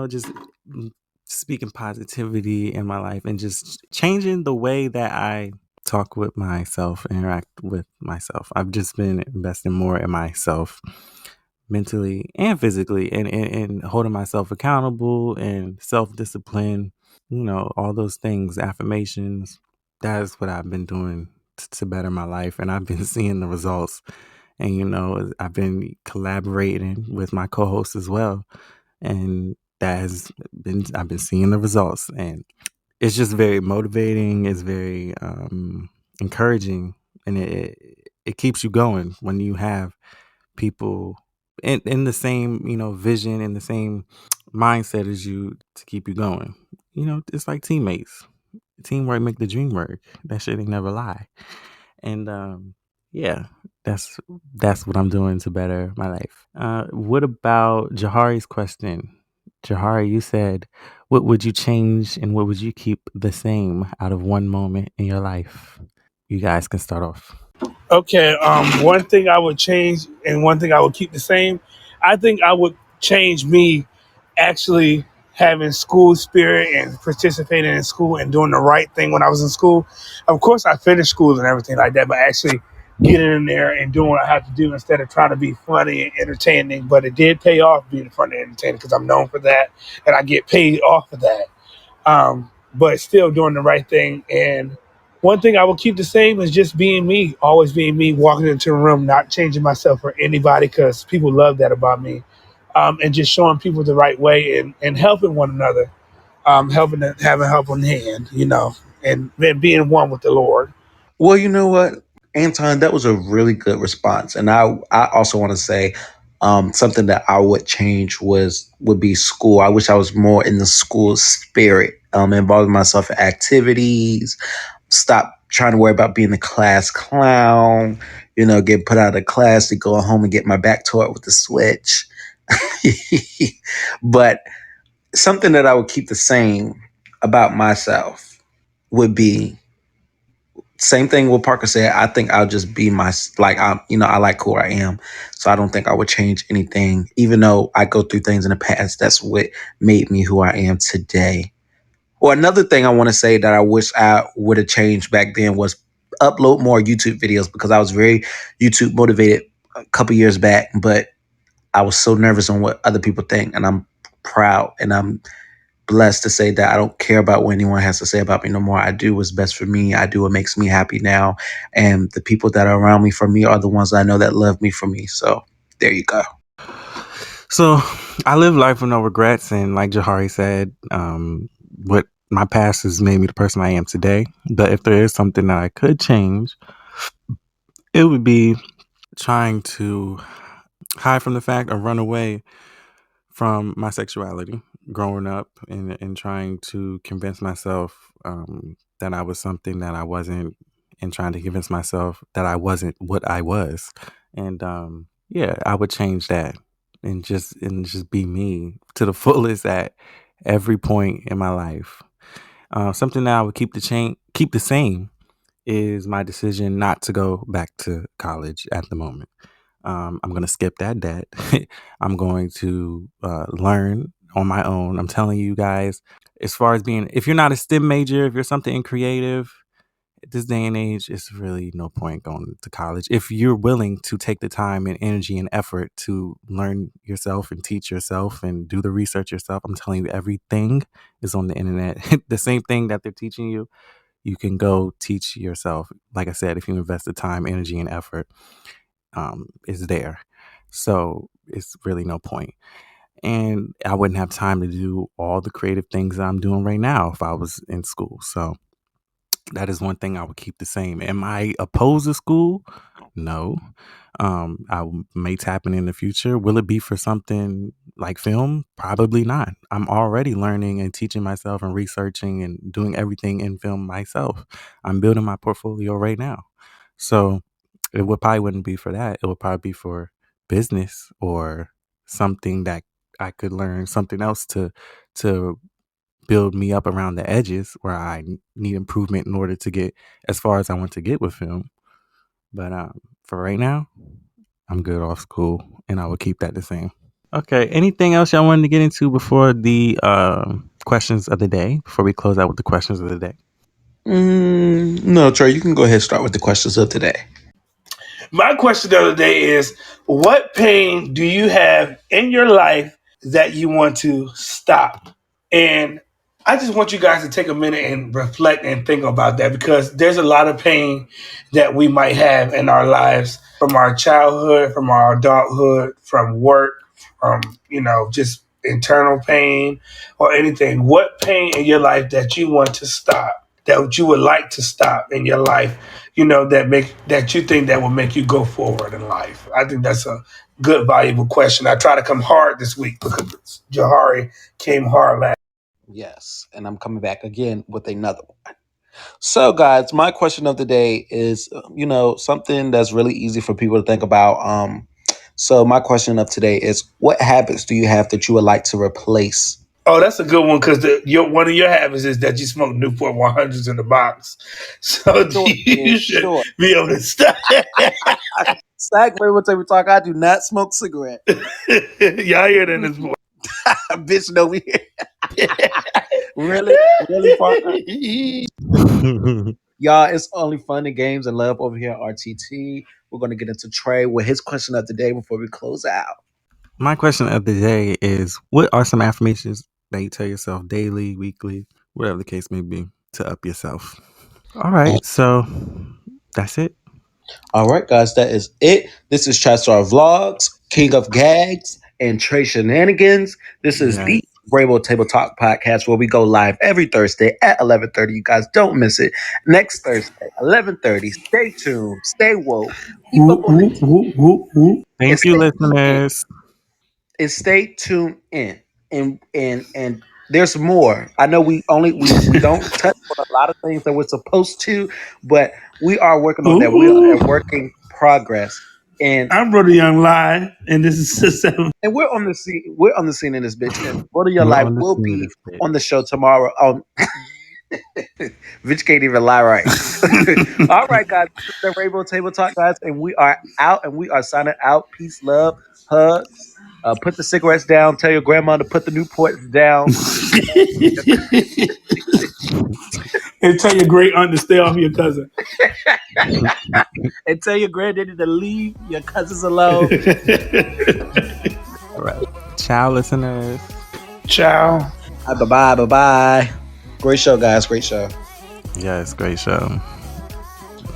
C: just speaking positivity in my life and just changing the way that I talk with myself, interact with myself. I've just been investing more in myself mentally and physically and holding myself accountable and self-discipline, all those things, affirmations. That is what I've been doing to better my life, and I've been seeing the results. And I've been collaborating with my co-host as well, and I've been seeing the results, and it's just very motivating. It's very encouraging, and it keeps you going when you have people in the same vision, in the same mindset as you, to keep you going. It's like teammates. Teamwork make the dream work. That shit ain't never lie. And yeah, that's what I'm doing to better my life. What about Jahari's question? Jahari, you said, what would you change and what would you keep the same out of one moment in your life? You guys can start off.
E: Okay, one thing I would change and one thing I would keep the same. I think I would change me actually having school spirit and participating in school and doing the right thing when I was in school. Of course, I finished school and everything like that, but actually getting in there and doing what I have to do instead of trying to be funny and entertaining. But it did pay off being funny and entertaining because I'm known for that and I get paid off of that. But still doing the right thing. And one thing I will keep the same is just being me, always being me, walking into a room, not changing myself for anybody because people love that about me. And just showing people the right way and helping one another, helping them, having help on hand, and then being one with the Lord.
B: Well, you know what, Anton, that was a really good response, and I also want to say something that I would change would be school. I wish I was more in the school spirit, involving myself in activities. Stop trying to worry about being the class clown. Get put out of the class to go home and get my back taught with the switch. But something that I would keep the same about myself would be same thing what Parker said. I think I'll just be like I like who I am. So I don't think I would change anything. Even though I go through things in the past, that's what made me who I am today. Or another thing I want to say that I wish I would have changed back then was upload more YouTube videos because I was very YouTube motivated a couple years back, but I was so nervous on what other people think, and I'm proud and I'm blessed to say that I don't care about what anyone has to say about me no more. I do what's best for me. I do what makes me happy now. And the people that are around me for me are the ones I know that love me for me. So there you go.
C: So I live life with no regrets, and like Jahari said, what my past has made me the person I am today. But if there is something that I could change, it would be trying to hide from the fact or run away from my sexuality growing up, and trying to convince myself that I was something that I wasn't, and trying to convince myself that I wasn't what I was. And yeah, I would change that and just be me to the fullest every point in my life. Something that I would keep the same is my decision not to go back to college at the moment. I'm going to skip that debt. I'm going to learn on my own. I'm telling you guys, as far as if you're not a STEM major, if you're something creative, at this day and age, it's really no point going to college. If you're willing to take the time and energy and effort to learn yourself and teach yourself and do the research yourself, I'm telling you, everything is on the internet. The same thing that they're teaching you, you can go teach yourself. Like I said, if you invest the time, energy, and effort, is there. So it's really no point. And I wouldn't have time to do all the creative things that I'm doing right now if I was in school. So that is one thing I would keep the same. Am I opposed to school? No. May tap in the future. Will it be for something like film? Probably not. I'm already learning and teaching myself and researching and doing everything in film myself. I'm building my portfolio right now. So it probably wouldn't be for that. It would probably be for business or something that I could learn something else to build me up around the edges where I need improvement in order to get as far as I want to get with film. But for right now, I'm good off school, and I will keep that the same. Okay. Anything else y'all wanted to get into before the questions of the day? Before we close out with the questions of the day.
B: No, Trey, you can go ahead and start with the questions of today.
E: My question the other day is, what pain do you have in your life that you want to stop? And I just want you guys to take a minute and reflect and think about that, because there's a lot of pain that we might have in our lives from our childhood, from our adulthood, from work, from, just internal pain or anything. What pain in your life that you want to stop, that you would like to stop in your life, that you think that will make you go forward in life? I think that's a good, valuable question. I try to come hard this week because Jahari came hard last.
B: Yes, and I'm coming back again with another one. So, guys, my question of the day is, something that's really easy for people to think about. So my question of today is, what habits do you have that you would like to replace?
E: Oh, that's a good one, because one of your habits is that you smoke Newport 100s in the box. So
B: Sure,
E: you should
B: sure.
E: be able to stop.
B: Exactly what we talk. I do not smoke cigarette.
E: Y'all hear that in this voice.
B: Bitch, no, we really, really, Parker. Y'all, it's only fun and games and love over here at RTT. We're going to get into Trey with his question of the day before we close out.
C: My question of the day is, what are some affirmations that you tell yourself daily, weekly, whatever the case may be, to up yourself? All right, so that's it.
B: All right, guys, that is it. This is Chatstar Vlogs, King of Gags, and Trey Shenanigans. This is
C: Yes.
B: the Rainbow Table Talk podcast, where we go live every Thursday at 11:30. You guys don't miss it. Next Thursday, 11:30. Stay tuned. Stay woke. Keep up on the
C: Thank you, listeners.
B: and stay tuned in. And there's more. I know we don't touch on a lot of things that we're supposed to, but we are working on that. We are a working progress. And
E: I'm Brother Young Live, and this is 7.
B: and we're on the scene. We're on the scene in this bitch. And Brother Your
C: We're
B: Life
C: on the
B: will
C: scene of
B: be
C: this bit.
B: on the show tomorrow. Bitch can't even lie right. All right, guys. This is the Rainbow Table Talk, guys, and we are out and we are signing out. Peace, love, hugs. Put the cigarettes down. Tell your grandma to put the Newports down.
E: And tell your great aunt to stay off your cousin.
B: And tell your granddaddy to leave your cousins alone.
C: All right. Ciao, listeners.
E: Ciao.
B: Bye-bye. Great show, guys. Great show.
C: Yes, great show.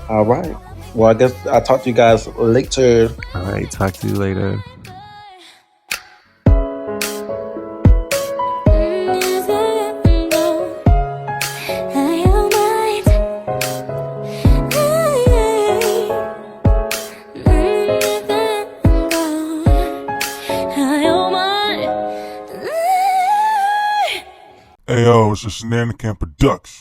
B: All right. Well, I guess I'll talk to you guys later.
C: All right. Talk to you later.
A: Ayo, it's a Shenanigan Production.